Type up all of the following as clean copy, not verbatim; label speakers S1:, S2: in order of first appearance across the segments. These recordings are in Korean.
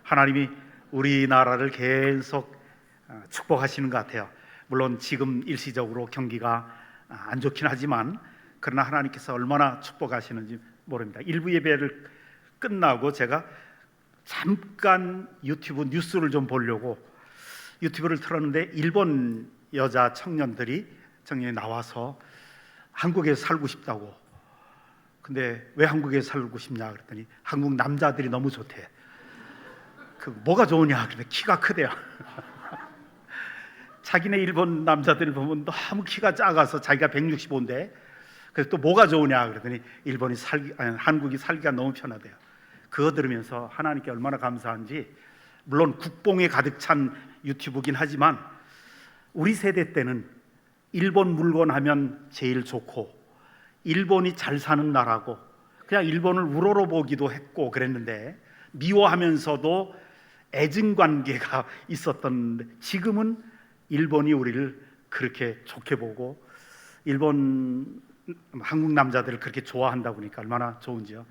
S1: 하나님이 우리나라를 계속 축복하시는 것 같아요. 물론 지금 일시적으로 경기가 안 좋긴 하지만 그러나 하나님께서 얼마나 축복하시는지 모릅니다. 일부 예배를 끝나고 제가 잠깐 유튜브 뉴스를 좀 보려고 유튜브를 틀었는데 일본 여자 청년이 나와서 한국에 살고 싶다고. 근데 왜 한국에 살고 싶냐 그랬더니 한국 남자들이 너무 좋대. 그 뭐가 좋으냐 그랬더니 키가 크대요. 자기네 일본 남자들 보면 너무 키가 작아서 자기가 165인데 그래서 또 뭐가 좋으냐 그랬더니 한국이 살기가 너무 편하대요. 그거 들으면서 하나님께 얼마나 감사한지. 물론 국뽕에 가득 찬 유튜브긴 하지만 우리 세대 때는 일본 물건 하면 제일 좋고 일본이 잘 사는 나라고 그냥 일본을 우러러보기도 했고 그랬는데 미워하면서도 애증관계가 있었던, 지금은 일본이 우리를 그렇게 좋게 보고 한국 남자들을 그렇게 좋아한다 보니까 얼마나 좋은지요.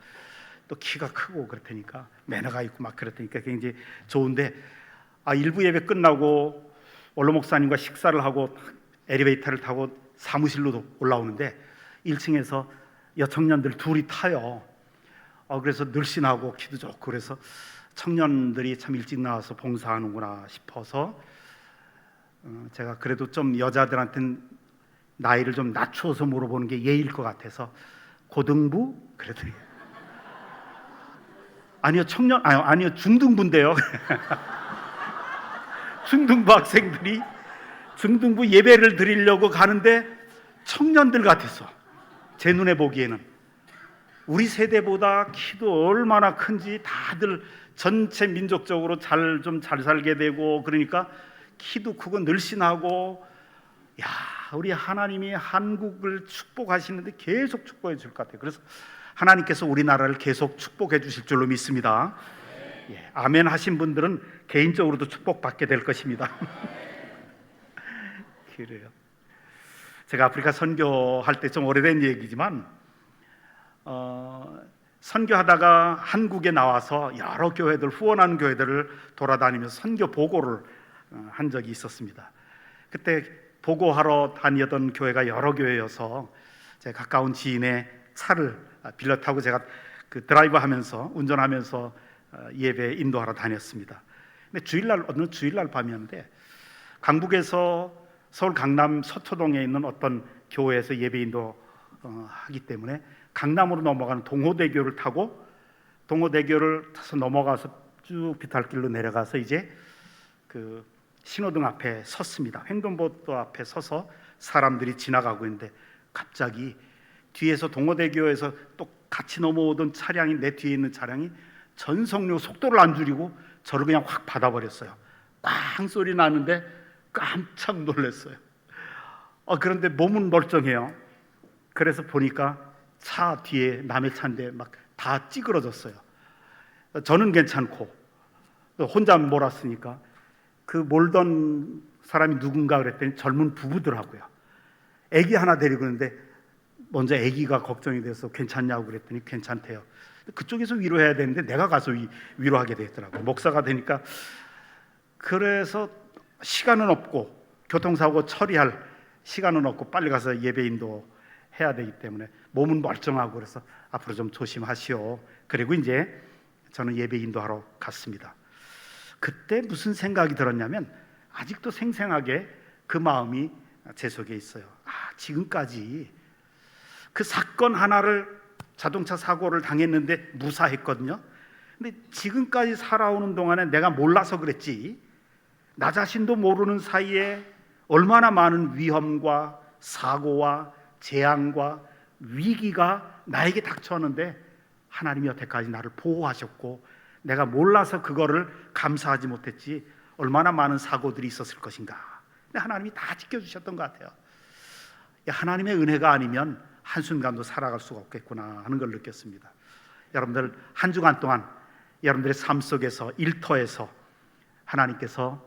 S1: 또 키가 크고 그렇다니까 매너가 있고 막 그렇다니까 굉장히 좋은데 일부 예배 끝나고 원로 목사님과 식사를 하고 엘리베이터를 타고 사무실로 올라오는데 1층에서 여청년들 둘이 타요. 그래서 늘씬하고 키도 좋고 그래서 청년들이 참 일찍 나와서 봉사하는구나 싶어서 제가 그래도 좀 여자들한테는 나이를 좀 낮추어서 물어보는 게 예의일 것 같아서 고등부? 그랬더니 아니요 중등부인데요. 중등부 학생들이 중등부 예배를 드리려고 가는데 청년들 같았어. 제 눈에 보기에는 우리 세대보다 키도 얼마나 큰지 다들 전체 민족적으로 잘 살게 되고 그러니까 키도 크고 늘씬하고 우리 하나님이 한국을 축복하시는데 계속 축복해 줄 것 같아요. 그래서 하나님께서 우리나라를 계속 축복해 주실 줄로 믿습니다. 아멘 하신 분들은 개인적으로도 축복받게 될 것입니다. 그래요. 제가 아프리카 선교할 때 좀 오래된 얘기지만 선교하다가 한국에 나와서 여러 교회들, 후원하는 교회들을 돌아다니면서 선교 보고를 한 적이 있었습니다. 그때 보고하러 다니던 교회가 여러 교회여서 제 가까운 지인의 차를 빌려 타고 제가 그 드라이브 하면서 운전하면서 예배 인도하러 다녔습니다. 근데 어느 주일날 밤이었는데 강북에서 서울 강남 서초동에 있는 어떤 교회에서 예배 인도 하기 때문에 강남으로 넘어가는 동호대교를 타고 동호대교를 타서 넘어가서 쭉 비탈길로 내려가서 이제 그 신호등 앞에 섰습니다. 횡단보도 앞에 서서 사람들이 지나가고 있는데 갑자기 뒤에서 동호대교에서 또 같이 넘어오던 차량이, 내 뒤에 있는 차량이 전속력 속도를 안 줄이고 저를 그냥 확 받아버렸어요. 꽝 소리 나는데 깜짝 놀랐어요. 그런데 몸은 멀쩡해요. 그래서 보니까 차 뒤에 남의 차인데 막 다 찌그러졌어요. 저는 괜찮고 혼자 몰았으니까 그 몰던 사람이 누군가 그랬더니 젊은 부부더라고요. 아기 하나 데리고 있는데 먼저 아기가 걱정이 돼서 괜찮냐고 그랬더니 괜찮대요. 그쪽에서 위로해야 되는데 내가 가서 위로하게 되더라고요. 목사가 되니까. 그래서 시간은 없고 교통사고 처리할 시간은 없고 빨리 가서 예배 인도 해야 되기 때문에 몸은 멀쩡하고 그래서 앞으로 좀 조심하시오. 그리고 이제 저는 예배 인도하러 갔습니다. 그때 무슨 생각이 들었냐면 아직도 생생하게 그 마음이 제 속에 있어요. 지금까지 그 사건 하나를, 자동차 사고를 당했는데 무사했거든요. 근데 지금까지 살아오는 동안에 내가 몰라서 그랬지, 나 자신도 모르는 사이에 얼마나 많은 위험과 사고와 재앙과 위기가 나에게 닥쳐왔는데 하나님이 여태까지 나를 보호하셨고 내가 몰라서 그거를 감사하지 못했지 얼마나 많은 사고들이 있었을 것인가. 근데 하나님이 다 지켜주셨던 것 같아요. 하나님의 은혜가 아니면 한순간도 살아갈 수가 없겠구나 하는 걸 느꼈습니다. 여러분들 한 주간 동안 여러분들의 삶 속에서, 일터에서 하나님께서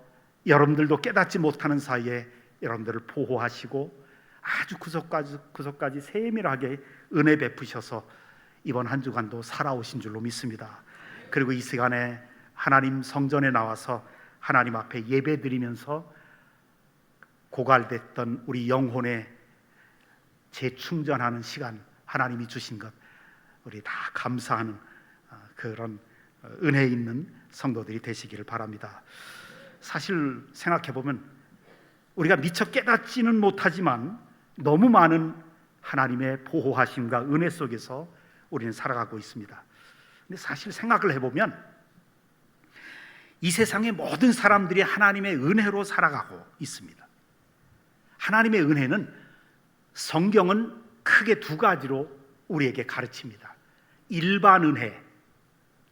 S1: 여러분들도 깨닫지 못하는 사이에 여러분들을 보호하시고 아주 구석까지 세밀하게 은혜 베푸셔서 이번 한 주간도 살아오신 줄로 믿습니다. 그리고 이 시간에 하나님 성전에 나와서 하나님 앞에 예배드리면서 고갈됐던 우리 영혼의 재충전하는 시간 하나님이 주신 것, 우리 다 감사하는 그런 은혜 있는 성도들이 되시기를 바랍니다. 사실 생각해 보면 우리가 미처 깨닫지는 못하지만 너무 많은 하나님의 보호하심과 은혜 속에서 우리는 살아가고 있습니다. 근데 사실 생각을 해보면 이 세상의 모든 사람들이 하나님의 은혜로 살아가고 있습니다. 하나님의 은혜는 성경은 크게 두 가지로 우리에게 가르칩니다. 일반 은혜,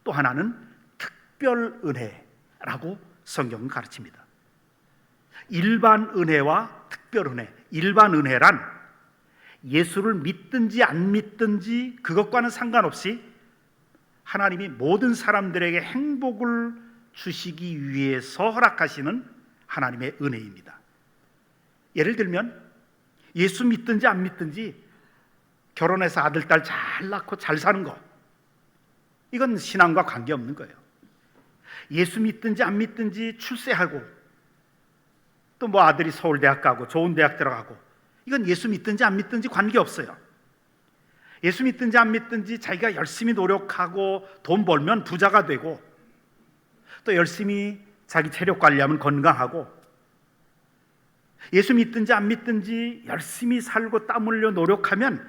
S1: 또 하나는 특별 은혜라고 성경은 가르칩니다. 일반 은혜와 특별 은혜. 일반 은혜란 예수를 믿든지 안 믿든지 그것과는 상관없이 하나님이 모든 사람들에게 행복을 주시기 위해서 허락하시는 하나님의 은혜입니다. 예를 들면 예수 믿든지 안 믿든지 결혼해서 아들, 딸 잘 낳고 잘 사는 거, 이건 신앙과 관계없는 거예요. 예수 믿든지 안 믿든지 출세하고 또 뭐 아들이 서울대학 가고 좋은 대학 들어가고, 이건 예수 믿든지 안 믿든지 관계없어요. 예수 믿든지 안 믿든지 자기가 열심히 노력하고 돈 벌면 부자가 되고, 또 열심히 자기 체력 관리하면 건강하고, 예수 믿든지 안 믿든지 열심히 살고 땀 흘려 노력하면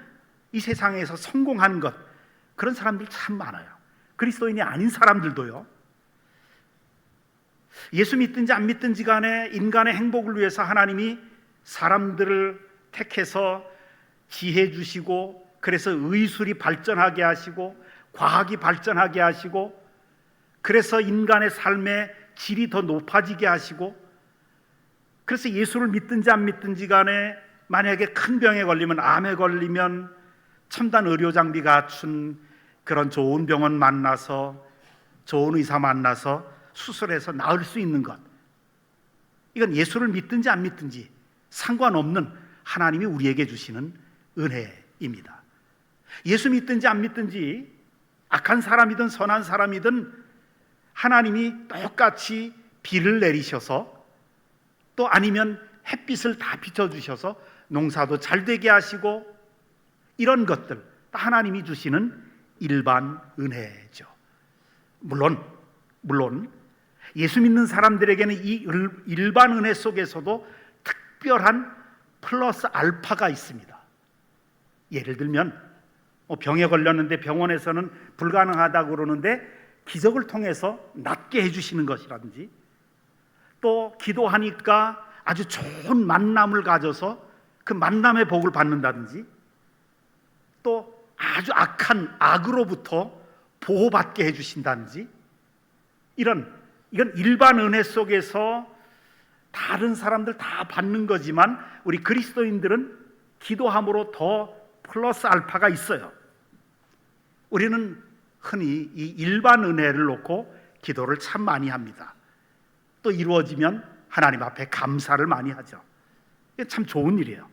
S1: 이 세상에서 성공하는 것, 그런 사람들 참 많아요. 그리스도인이 아닌 사람들도요. 예수 믿든지 안 믿든지 간에 인간의 행복을 위해서 하나님이 사람들을 택해서 지혜 주시고, 그래서 의술이 발전하게 하시고 과학이 발전하게 하시고, 그래서 인간의 삶의 질이 더 높아지게 하시고, 그래서 예수를 믿든지 안 믿든지 간에 만약에 큰 병에 걸리면, 암에 걸리면 첨단 의료 장비 갖춘 그런 좋은 병원 만나서, 좋은 의사 만나서 수술해서 나을 수 있는 것, 이건 예수를 믿든지 안 믿든지 상관없는 하나님이 우리에게 주시는 은혜입니다. 예수 믿든지 안 믿든지 악한 사람이든 선한 사람이든 하나님이 똑같이 비를 내리셔서, 또 아니면 햇빛을 다 비춰주셔서 농사도 잘 되게 하시고, 이런 것들 하나님이 주시는 일반 은혜죠. 물론 예수 믿는 사람들에게는 이 일반 은혜 속에서도 특별한 플러스 알파가 있습니다. 예를 들면 병에 걸렸는데 병원에서는 불가능하다고 그러는데 기적을 통해서 낫게 해주시는 것이라든지, 또 기도하니까 아주 좋은 만남을 가져서 그 만남의 복을 받는다든지, 또 아주 악한 악으로부터 보호받게 해주신다든지, 이건 일반 은혜 속에서 다른 사람들 다 받는 거지만 우리 그리스도인들은 기도함으로 더 플러스 알파가 있어요. 우리는 흔히 이 일반 은혜를 놓고 기도를 참 많이 합니다. 또 이루어지면 하나님 앞에 감사를 많이 하죠. 이게 참 좋은 일이에요.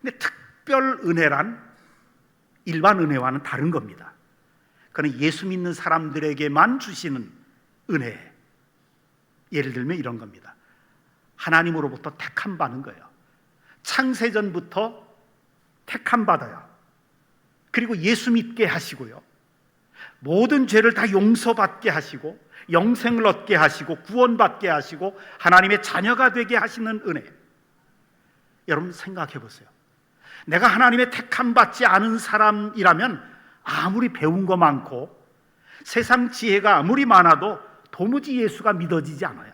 S1: 근데 특별 은혜란 일반 은혜와는 다른 겁니다. 그는 예수 믿는 사람들에게만 주시는 은혜. 예를 들면 이런 겁니다. 하나님으로부터 택함 받는 거예요. 창세전부터 택함 받아요. 그리고 예수 믿게 하시고요, 모든 죄를 다 용서받게 하시고 영생을 얻게 하시고 구원받게 하시고 하나님의 자녀가 되게 하시는 은혜. 여러분 생각해 보세요. 내가 하나님의 택함 받지 않은 사람이라면 아무리 배운 거 많고 세상 지혜가 아무리 많아도 도무지 예수가 믿어지지 않아요.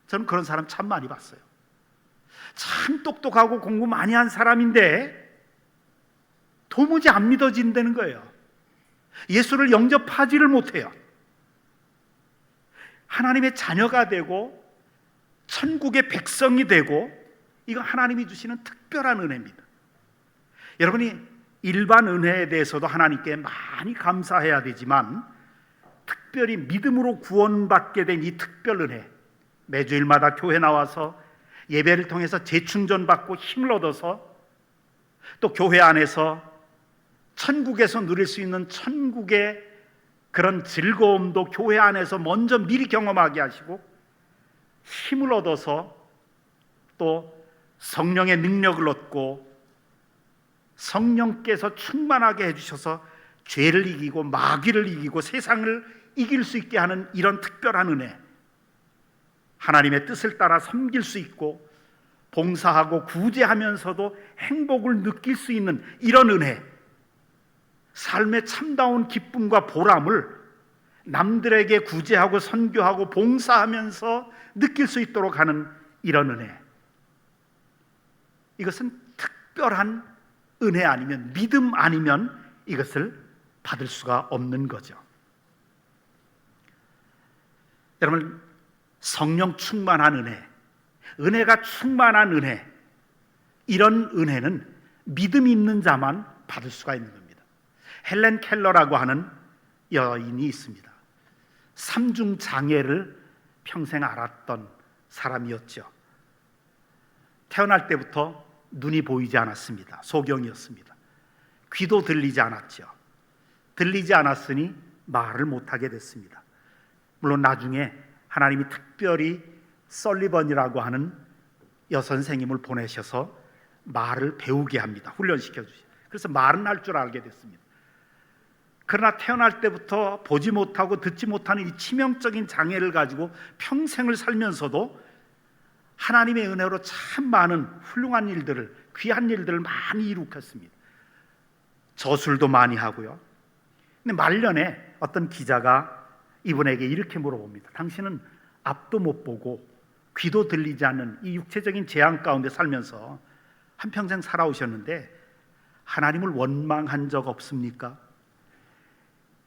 S1: 저는 그런 사람 참 많이 봤어요. 참 똑똑하고 공부 많이 한 사람인데 도무지 안 믿어진다는 거예요. 예수를 영접하지를 못해요. 하나님의 자녀가 되고 천국의 백성이 되고, 이건 하나님이 주시는 특별한 은혜입니다. 여러분이 일반 은혜에 대해서도 하나님께 많이 감사해야 되지만, 특별히 믿음으로 구원받게 된 이 특별 은혜, 매주일마다 교회 나와서 예배를 통해서 재충전받고 힘을 얻어서 또 교회 안에서 천국에서 누릴 수 있는 천국의 그런 즐거움도 교회 안에서 먼저 미리 경험하게 하시고 힘을 얻어서 또 성령의 능력을 얻고 성령께서 충만하게 해주셔서 죄를 이기고 마귀를 이기고 세상을 이길 수 있게 하는 이런 특별한 은혜, 하나님의 뜻을 따라 섬길 수 있고 봉사하고 구제하면서도 행복을 느낄 수 있는 이런 은혜, 삶의 참다운 기쁨과 보람을 남들에게 구제하고 선교하고 봉사하면서 느낄 수 있도록 하는 이런 은혜, 이것은 특별한 은혜 아니면 믿음 아니면 이것을 받을 수가 없는 거죠. 여러분, 성령 충만한 은혜, 은혜가 충만한 은혜, 이런 은혜는 믿음 있는 자만 받을 수가 있는 겁니다. 헬렌 켈러라고 하는 여인이 있습니다. 삼중 장애를 평생 앓았던 사람이었죠. 태어날 때부터 눈이 보이지 않았습니다. 소경이었습니다. 귀도 들리지 않았죠. 들리지 않았으니 말을 못하게 됐습니다. 물론 나중에 하나님이 특별히 설리번이라고 하는 여선생님을 보내셔서 말을 배우게 합니다. 훈련시켜 주시죠. 그래서 말은 할 줄 알게 됐습니다. 그러나 태어날 때부터 보지 못하고 듣지 못하는 이 치명적인 장애를 가지고 평생을 살면서도 하나님의 은혜로 참 많은 훌륭한 일들을, 귀한 일들을 많이 이룩했습니다. 저술도 많이 하고요. 근데 말년에 어떤 기자가 이분에게 이렇게 물어봅니다. 당신은 앞도 못 보고 귀도 들리지 않는 이 육체적인 재앙 가운데 살면서 한평생 살아오셨는데 하나님을 원망한 적 없습니까?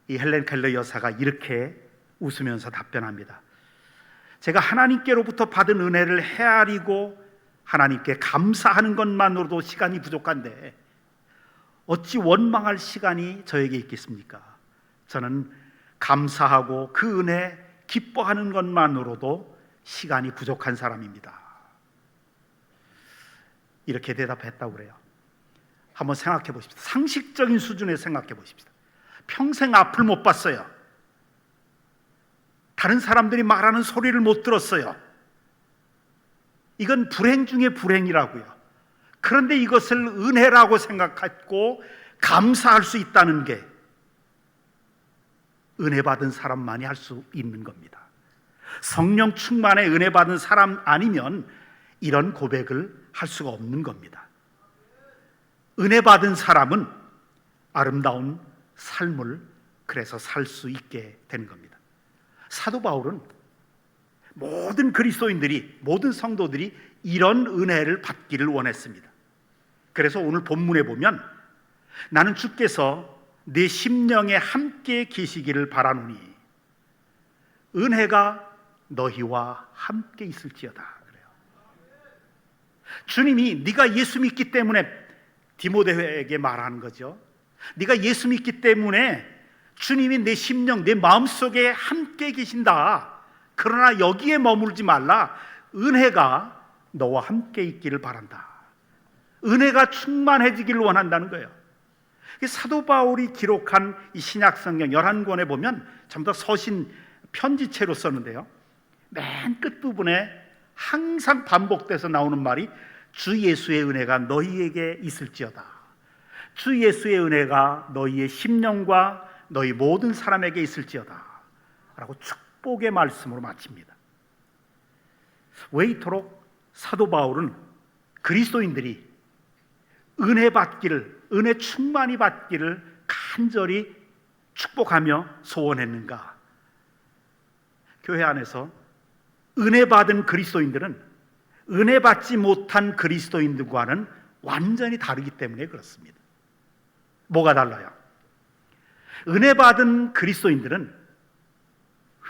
S1: 이 헬렌 켈러 여사가 이렇게 웃으면서 답변합니다. 제가 하나님께로부터 받은 은혜를 헤아리고 하나님께 감사하는 것만으로도 시간이 부족한데 어찌 원망할 시간이 저에게 있겠습니까? 저는 감사하고 그 은혜 기뻐하는 것만으로도 시간이 부족한 사람입니다. 이렇게 대답했다고 그래요. 한번 생각해 보십시오. 상식적인 수준에 생각해 보십시오. 평생 앞을 못 봤어요. 다른 사람들이 말하는 소리를 못 들었어요. 이건 불행 중에 불행이라고요. 그런데 이것을 은혜라고 생각하고 감사할 수 있다는 게 은혜 받은 사람만이 할 수 있는 겁니다. 성령 충만에 은혜 받은 사람 아니면 이런 고백을 할 수가 없는 겁니다. 은혜 받은 사람은 아름다운 삶을 그래서 살 수 있게 되는 겁니다. 사도 바울은 모든 그리스도인들이, 모든 성도들이 이런 은혜를 받기를 원했습니다. 그래서 오늘 본문에 보면 나는 주께서 내 심령에 함께 계시기를 바라노니 은혜가 너희와 함께 있을지어다 그래요. 주님이 네가 예수 믿기 때문에 디모데에게 말하는 거죠. 네가 예수 믿기 때문에 주님이 내 심령, 내 마음속에 함께 계신다. 그러나 여기에 머물지 말라. 은혜가 너와 함께 있기를 바란다. 은혜가 충만해지기를 원한다는 거예요. 사도 바울이 기록한 이 신약 성경 11권에 보면 전부 다 서신 편지체로 썼는데요, 맨 끝부분에 항상 반복돼서 나오는 말이 주 예수의 은혜가 너희에게 있을지어다. 주 예수의 은혜가 너희의 심령과 너희 모든 사람에게 있을지어다 라고 축복의 말씀으로 마칩니다. 왜 이토록 사도 바울은 그리스도인들이 은혜 받기를, 은혜 충만히 받기를 간절히 축복하며 소원했는가? 교회 안에서 은혜 받은 그리스도인들은 은혜 받지 못한 그리스도인들과는 완전히 다르기 때문에 그렇습니다. 뭐가 달라요? 은혜 받은 그리스도인들은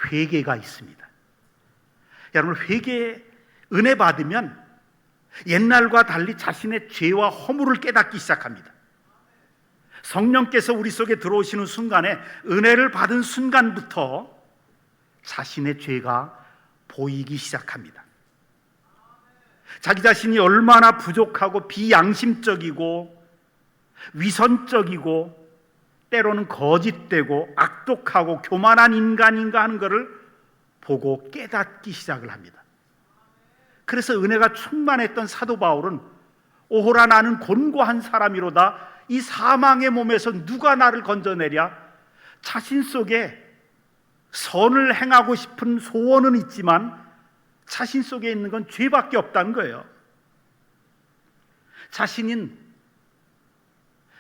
S1: 회개가 있습니다. 여러분, 은혜 받으면 옛날과 달리 자신의 죄와 허물을 깨닫기 시작합니다. 성령께서 우리 속에 들어오시는 순간에, 은혜를 받은 순간부터 자신의 죄가 보이기 시작합니다. 자기 자신이 얼마나 부족하고 비양심적이고 위선적이고 때로는 거짓되고 악독하고 교만한 인간인가 하는 것을 보고 깨닫기 시작을 합니다. 그래서 은혜가 충만했던 사도 바울은 오호라 나는 곤고한 사람이로다. 이 사망의 몸에서 누가 나를 건져내랴. 자신 속에 선을 행하고 싶은 소원은 있지만 자신 속에 있는 건 죄밖에 없다는 거예요. 자신인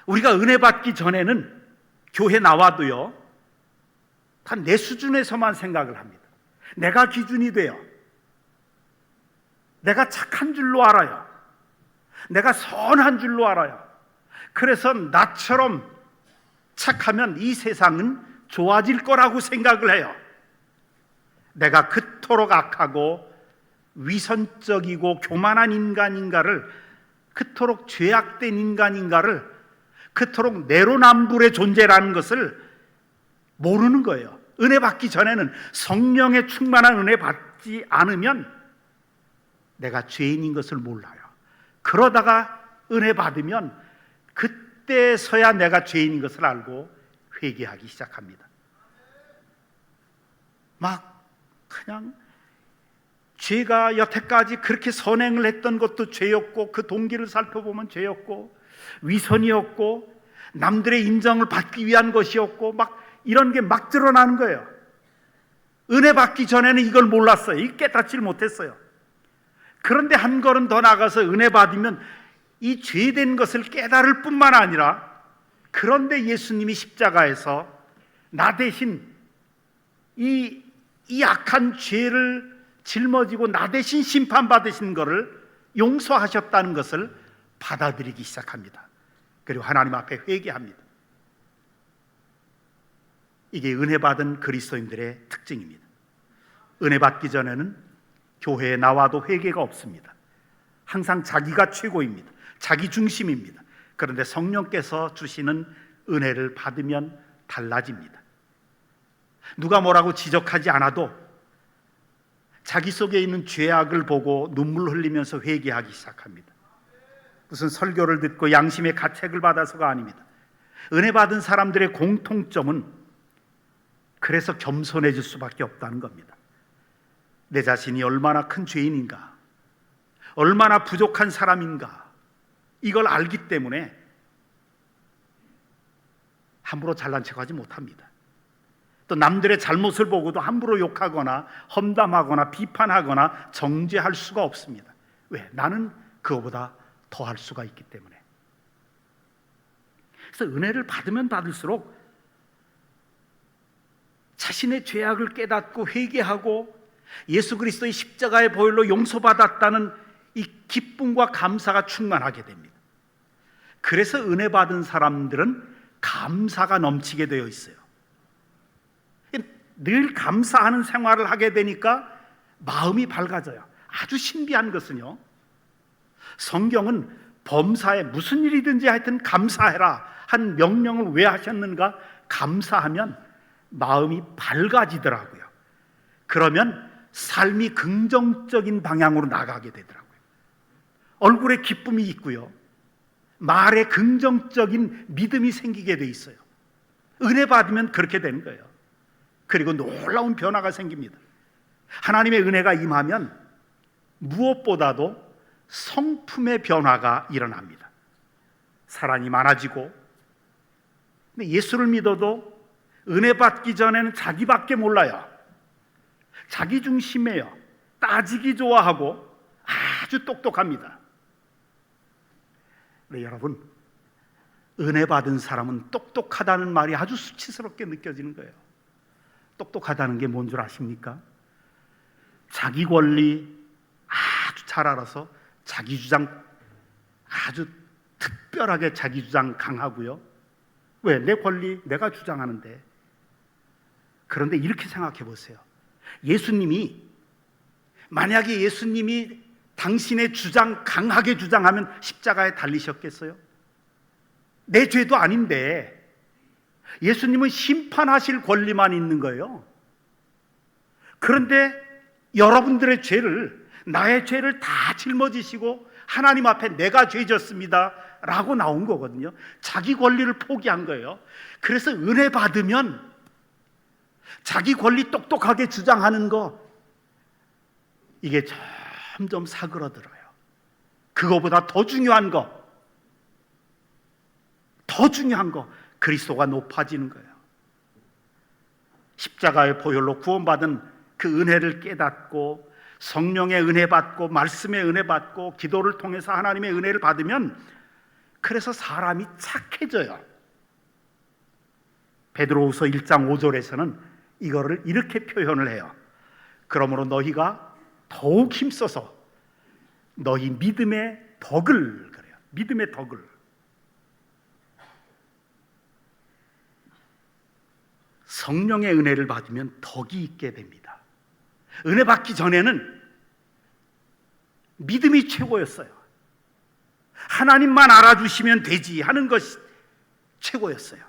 S1: 우리가 은혜 받기 전에는 교회 나와도요, 다 내 수준에서만 생각을 합니다. 내가 기준이 돼요. 내가 착한 줄로 알아요. 내가 선한 줄로 알아요. 그래서 나처럼 착하면 이 세상은 좋아질 거라고 생각을 해요. 내가 그토록 악하고 위선적이고 교만한 인간인가를, 그토록 죄악된 인간인가를, 그토록 내로남불의 존재라는 것을 모르는 거예요. 은혜 받기 전에는, 성령의 충만한 은혜 받지 않으면 내가 죄인인 것을 몰라요. 그러다가 은혜 받으면 그때서야 내가 죄인인 것을 알고 회개하기 시작합니다. 막 그냥 죄가 여태까지 그렇게 선행을 했던 것도 죄였고, 그 동기를 살펴보면 죄였고, 위선이었고, 남들의 인정을 받기 위한 것이었고, 막 이런 게 막 드러나는 거예요. 은혜 받기 전에는 이걸 몰랐어요. 깨닫지를 못했어요. 그런데 한 걸음 더 나가서 은혜 받으면 이 죄된 것을 깨달을 뿐만 아니라, 그런데 예수님이 십자가에서 나 대신 이 악한 죄를 짊어지고 나 대신 심판받으신 것을 용서하셨다는 것을 받아들이기 시작합니다. 그리고 하나님 앞에 회개합니다. 이게 은혜 받은 그리스도인들의 특징입니다. 은혜 받기 전에는 교회에 나와도 회개가 없습니다. 항상 자기가 최고입니다. 자기 중심입니다. 그런데 성령께서 주시는 은혜를 받으면 달라집니다. 누가 뭐라고 지적하지 않아도 자기 속에 있는 죄악을 보고 눈물 흘리면서 회개하기 시작합니다. 무슨 설교를 듣고 양심의 가책을 받아서가 아닙니다. 은혜 받은 사람들의 공통점은 그래서 겸손해질 수밖에 없다는 겁니다. 내 자신이 얼마나 큰 죄인인가, 얼마나 부족한 사람인가, 이걸 알기 때문에 함부로 잘난 척하지 못합니다. 또 남들의 잘못을 보고도 함부로 욕하거나 험담하거나 비판하거나 정죄할 수가 없습니다. 왜? 나는 그거보다 더 할 수가 있기 때문에. 그래서 은혜를 받으면 받을수록 자신의 죄악을 깨닫고 회개하고 예수 그리스도의 십자가의 보혈로 용서받았다는 이 기쁨과 감사가 충만하게 됩니다. 그래서 은혜 받은 사람들은 감사가 넘치게 되어 있어요. 늘 감사하는 생활을 하게 되니까 마음이 밝아져요. 아주 신비한 것은요, 성경은 범사에 무슨 일이든지 하여튼 감사해라 한 명령을 왜 하셨는가? 감사하면 마음이 밝아지더라고요. 그러면 삶이 긍정적인 방향으로 나가게 되더라고요. 얼굴에 기쁨이 있고요, 말에 긍정적인 믿음이 생기게 돼 있어요. 은혜 받으면 그렇게 되는 거예요. 그리고 놀라운 변화가 생깁니다. 하나님의 은혜가 임하면 무엇보다도 성품의 변화가 일어납니다. 사랑이 많아지고, 근데 예수를 믿어도 은혜 받기 전에는 자기밖에 몰라요. 자기 중심이에요. 따지기 좋아하고 아주 똑똑합니다. 네, 여러분, 은혜 받은 사람은 똑똑하다는 말이 아주 수치스럽게 느껴지는 거예요. 똑똑하다는 게 뭔 줄 아십니까? 자기 권리 아주 잘 알아서 자기 주장 아주 특별하게 자기 주장 강하고요. 왜? 내 권리 내가 주장하는데. 그런데 이렇게 생각해 보세요. 만약에 예수님이 당신의 주장 강하게 주장하면 십자가에 달리셨겠어요? 내 죄도 아닌데. 예수님은 심판하실 권리만 있는 거예요. 그런데 여러분들의 죄를, 나의 죄를 다 짊어지시고 하나님 앞에 내가 죄졌습니다 라고 나온 거거든요. 자기 권리를 포기한 거예요. 그래서 은혜 받으면 자기 권리 똑똑하게 주장하는 거, 이게 점점 사그러들어요. 그거보다 더 중요한 거, 그리스도가 높아지는 거예요. 십자가의 보혈로 구원받은 그 은혜를 깨닫고 성령의 은혜 받고 말씀의 은혜 받고 기도를 통해서 하나님의 은혜를 받으면, 그래서 사람이 착해져요. 베드로후서 1장 5절에서는 이거를 이렇게 표현을 해요. 그러므로 너희가 더욱 힘써서 너희 믿음의 덕을, 그래요. 믿음의 덕을. 성령의 은혜를 받으면 덕이 있게 됩니다. 은혜 받기 전에는 믿음이 최고였어요. 하나님만 알아주시면 되지 하는 것이 최고였어요.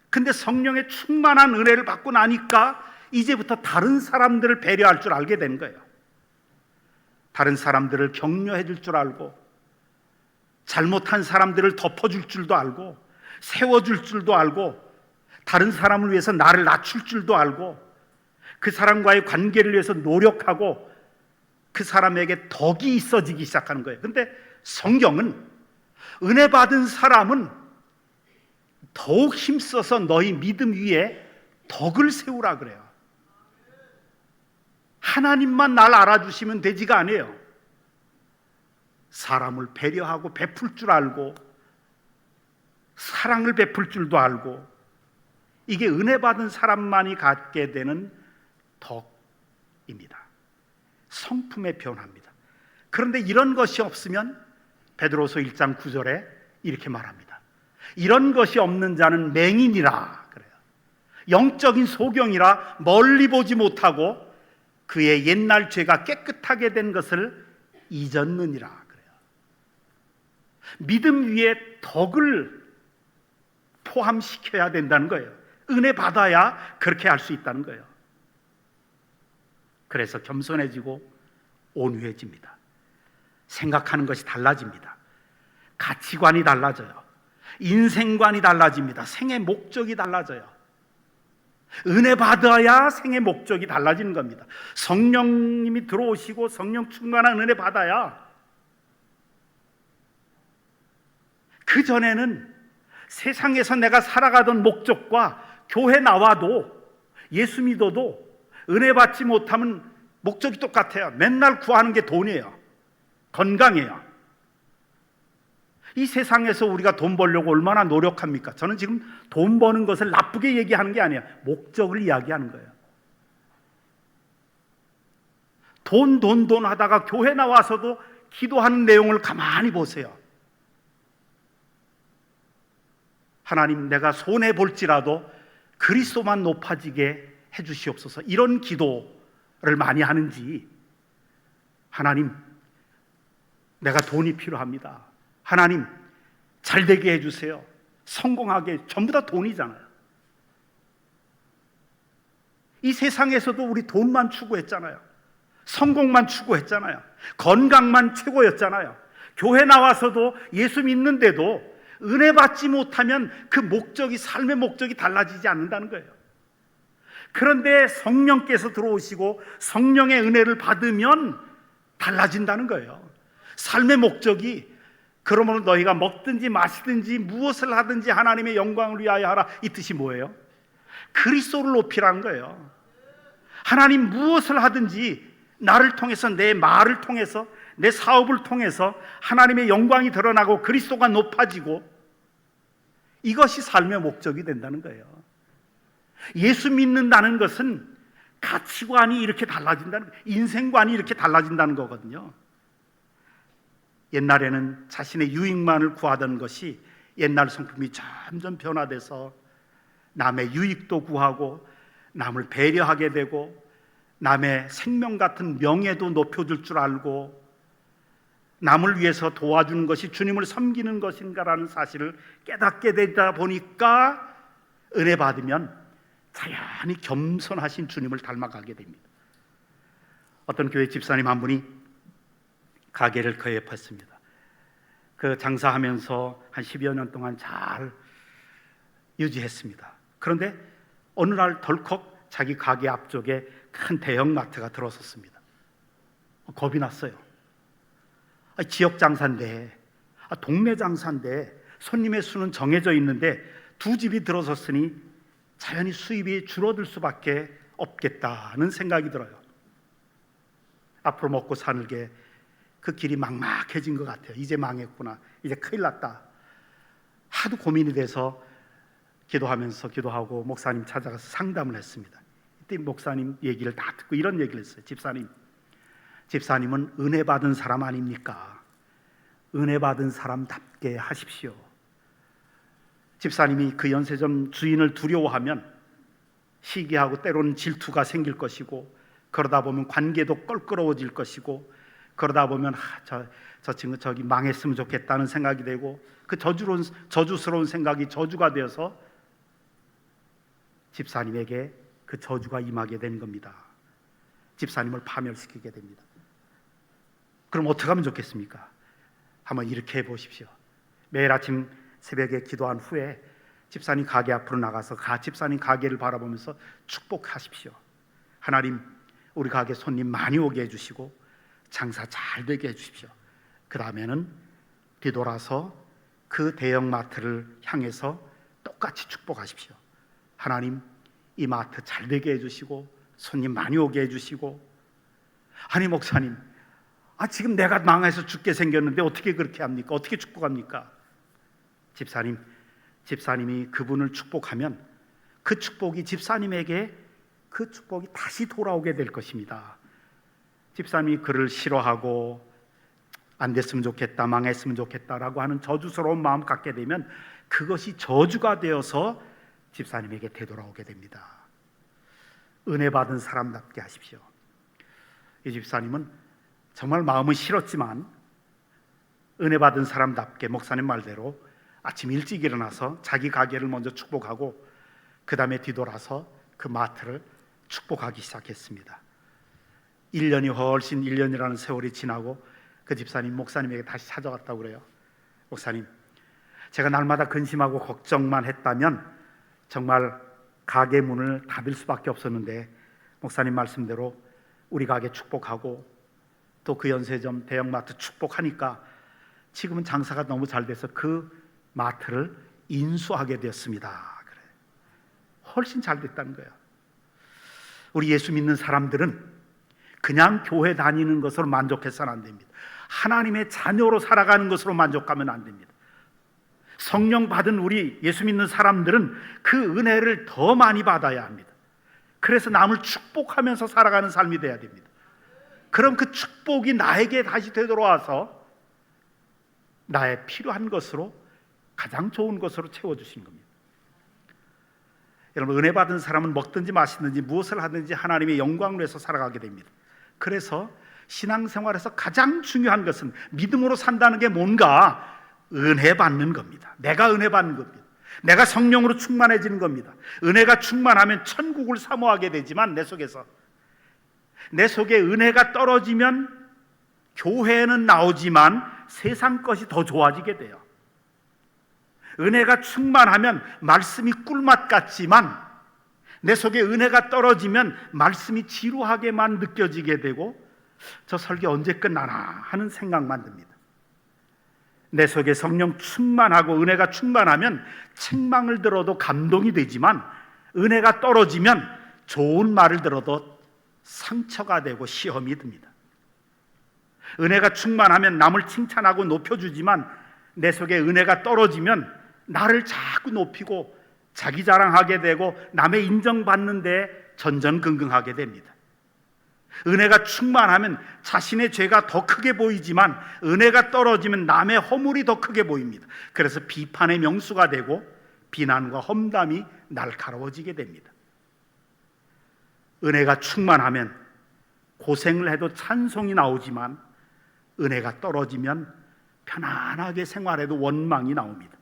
S1: 근데 성령의 충만한 은혜를 받고 나니까 이제부터 다른 사람들을 배려할 줄 알게 된 거예요. 다른 사람들을 격려해 줄 줄 알고, 잘못한 사람들을 덮어줄 줄도 알고, 세워줄 줄도 알고, 다른 사람을 위해서 나를 낮출 줄도 알고, 그 사람과의 관계를 위해서 노력하고, 그 사람에게 덕이 있어지기 시작하는 거예요. 근데 성경은 은혜 받은 사람은 더욱 힘써서 너희 믿음 위에 덕을 세우라 그래요. 하나님만 날 알아주시면 되지가 아니에요. 사람을 배려하고 베풀 줄 알고, 사랑을 베풀 줄도 알고, 이게 은혜 받은 사람만이 갖게 되는 덕입니다. 성품의 변화입니다. 그런데 이런 것이 없으면 베드로서 1장 9절에 이렇게 말합니다. 이런 것이 없는 자는 맹인이라 그래요. 영적인 소경이라 멀리 보지 못하고 그의 옛날 죄가 깨끗하게 된 것을 잊었느니라 그래요. 믿음 위에 덕을 포함시켜야 된다는 거예요. 은혜 받아야 그렇게 할 수 있다는 거예요. 그래서 겸손해지고 온유해집니다. 생각하는 것이 달라집니다. 가치관이 달라져요. 인생관이 달라집니다. 생의 목적이 달라져요. 은혜 받아야 생의 목적이 달라지는 겁니다. 성령님이 들어오시고 성령 충만한 은혜 받아야, 그 전에는 세상에서 내가 살아가던 목적과 교회 나와도 예수 믿어도 은혜 받지 못하면 목적이 똑같아요. 맨날 구하는 게 돈이에요. 건강이에요. 이 세상에서 우리가 돈 벌려고 얼마나 노력합니까? 저는 지금 돈 버는 것을 나쁘게 얘기하는 게 아니에요. 목적을 이야기하는 거예요. 돈 하다가 교회 나와서도 기도하는 내용을 가만히 보세요. 하나님, 내가 손해 볼지라도 그리스도만 높아지게 해주시옵소서, 이런 기도를 많이 하는지, 하나님, 내가 돈이 필요합니다, 하나님 잘 되게 해주세요, 성공하게, 전부 다 돈이잖아요. 이 세상에서도 우리 돈만 추구했잖아요. 성공만 추구했잖아요. 건강만 최고였잖아요. 교회 나와서도 예수 믿는데도 은혜 받지 못하면 그 목적이, 삶의 목적이 달라지지 않는다는 거예요. 그런데 성령께서 들어오시고 성령의 은혜를 받으면 달라진다는 거예요. 삶의 목적이, 그러므로 너희가 먹든지 마시든지 무엇을 하든지 하나님의 영광을 위하여 하라, 이 뜻이 뭐예요? 그리스도를 높이라는 거예요. 하나님 무엇을 하든지 나를 통해서, 내 말을 통해서, 내 사업을 통해서 하나님의 영광이 드러나고 그리스도가 높아지고, 이것이 삶의 목적이 된다는 거예요. 예수 믿는다는 것은 가치관이 이렇게 달라진다는 거예요. 인생관이 이렇게 달라진다는 거거든요. 옛날에는 자신의 유익만을 구하던 것이 옛날 성품이 점점 변화돼서 남의 유익도 구하고 남을 배려하게 되고 남의 생명 같은 명예도 높여줄 줄 알고 남을 위해서 도와주는 것이 주님을 섬기는 것인가라는 사실을 깨닫게 되다 보니까 은혜 받으면 자연히 겸손하신 주님을 닮아가게 됩니다. 어떤 교회 집사님 한 분이 가게를 거듭했습니다. 그 장사하면서 한 10여 년 동안 잘 유지했습니다. 그런데 어느 날 덜컥 자기 가게 앞쪽에 큰 대형마트가 들어섰습니다. 겁이 났어요. 지역 장사인데, 동네 장사인데 손님의 수는 정해져 있는데 두 집이 들어섰으니 자연히 수입이 줄어들 수밖에 없겠다는 생각이 들어요. 앞으로 먹고 사는 게 그 길이 막막해진 것 같아요. 이제 망했구나, 이제 큰일 났다. 하도 고민이 돼서 기도하면서 기도하고 목사님 찾아가서 상담을 했습니다. 이때 목사님 얘기를 다 듣고 이런 얘기를 했어요. 집사님은 은혜 받은 사람 아닙니까? 은혜 받은 사람답게 하십시오. 집사님이 그 연세점 주인을 두려워하면 시기하고 때로는 질투가 생길 것이고, 그러다 보면 관계도 껄끄러워질 것이고, 그러다 보면 저 친구 저기 망했으면 좋겠다는 생각이 되고, 그 저주스러운 생각이 저주가 되어서 집사님에게 그 저주가 임하게 된 겁니다. 집사님을 파멸시키게 됩니다. 그럼 어떻게 하면 좋겠습니까? 한번 이렇게 해보십시오. 매일 아침 새벽에 기도한 후에 집사님 가게 앞으로 나가서 집사님 가게를 바라보면서 축복하십시오. 하나님, 우리 가게 손님 많이 오게 해주시고 장사 잘 되게 해주십시오. 그 다음에는 뒤돌아서 그 대형마트를 향해서 똑같이 축복하십시오. 하나님, 이 마트 잘 되게 해주시고 손님 많이 오게 해주시고. 아니 목사님, 지금 내가 망해서 죽게 생겼는데 어떻게 그렇게 합니까? 어떻게 축복합니까? 집사님이 그분을 축복하면 그 축복이 집사님에게 그 축복이 다시 돌아오게 될 것입니다. 집사님이 그를 싫어하고 안 됐으면 좋겠다, 망했으면 좋겠다라고 하는 저주스러운 마음 갖게 되면 그것이 저주가 되어서 집사님에게 되돌아오게 됩니다. 은혜 받은 사람답게 하십시오. 이 집사님은 정말 마음은 싫었지만 은혜 받은 사람답게 목사님 말대로 아침 일찍 일어나서 자기 가게를 먼저 축복하고 그 다음에 뒤돌아서 그 마트를 축복하기 시작했습니다. 1년이라는 세월이 지나고 그 집사님 목사님에게 다시 찾아왔다고 그래요. 목사님, 제가 날마다 근심하고 걱정만 했다면 정말 가게 문을 닫을 수밖에 없었는데 목사님 말씀대로 우리 가게 축복하고 또 그 연세점 대형마트 축복하니까 지금은 장사가 너무 잘 돼서 그 마트를 인수하게 되었습니다. 그래. 훨씬 잘 됐다는 거예요. 우리 예수 믿는 사람들은 그냥 교회 다니는 것으로 만족해서는 안 됩니다. 하나님의 자녀로 살아가는 것으로 만족하면 안 됩니다. 성령 받은 우리 예수 믿는 사람들은 그 은혜를 더 많이 받아야 합니다. 그래서 남을 축복하면서 살아가는 삶이 돼야 됩니다. 그럼 그 축복이 나에게 다시 되돌아와서 나의 필요한 것으로, 가장 좋은 것으로 채워주신 겁니다. 여러분, 은혜 받은 사람은 먹든지 마시든지 무엇을 하든지 하나님의 영광을 위해서 살아가게 됩니다. 그래서 신앙생활에서 가장 중요한 것은 믿음으로 산다는 게 뭔가? 은혜 받는 겁니다. 내가 은혜 받는 겁니다. 내가 성령으로 충만해지는 겁니다. 은혜가 충만하면 천국을 사모하게 되지만 내 속에 은혜가 떨어지면 교회는 나오지만 세상 것이 더 좋아지게 돼요. 은혜가 충만하면 말씀이 꿀맛 같지만 내 속에 은혜가 떨어지면 말씀이 지루하게만 느껴지게 되고 저 설교 언제 끝나나 하는 생각만 듭니다. 내 속에 성령 충만하고 은혜가 충만하면 책망을 들어도 감동이 되지만 은혜가 떨어지면 좋은 말을 들어도 상처가 되고 시험이 듭니다. 은혜가 충만하면 남을 칭찬하고 높여주지만 내 속에 은혜가 떨어지면 나를 자꾸 높이고 자기 자랑하게 되고 남의 인정받는 데 전전긍긍하게 됩니다. 은혜가 충만하면 자신의 죄가 더 크게 보이지만 은혜가 떨어지면 남의 허물이 더 크게 보입니다. 그래서 비판의 명수가 되고 비난과 험담이 날카로워지게 됩니다. 은혜가 충만하면 고생을 해도 찬송이 나오지만 은혜가 떨어지면 편안하게 생활해도 원망이 나옵니다.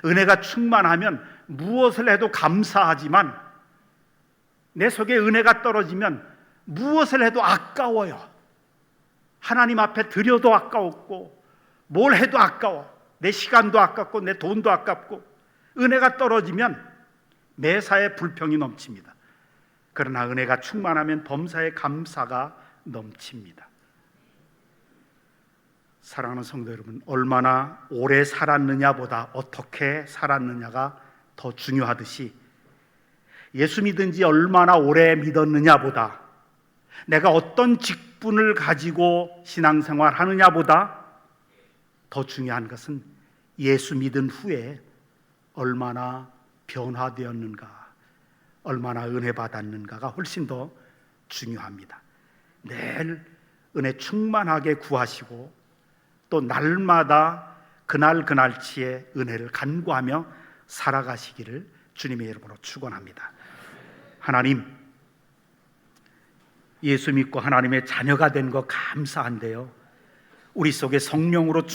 S1: 은혜가 충만하면 무엇을 해도 감사하지만 내 속에 은혜가 떨어지면 무엇을 해도 아까워요. 하나님 앞에 드려도 아까웠고 뭘 해도 아까워. 내 시간도 아깝고 내 돈도 아깝고 은혜가 떨어지면 매사에 불평이 넘칩니다. 그러나 은혜가 충만하면 범사에 감사가 넘칩니다. 사랑하는 성도 여러분, 얼마나 오래 살았느냐보다 어떻게 살았느냐가 더 중요하듯이 예수 믿은 지 얼마나 오래 믿었느냐보다 내가 어떤 직분을 가지고 신앙생활 하느냐보다 더 중요한 것은 예수 믿은 후에 얼마나 변화되었는가, 얼마나 은혜 받았는가가 훨씬 더 중요합니다. 매일 은혜 충만하게 구하시고 또 날마다 그날치의 은혜를 간구하며 살아가시기를 주님의 이름으로 축원합니다. 하나님, 예수 믿고 하나님의 자녀가 된 거 감사한데요, 우리 속에 성령으로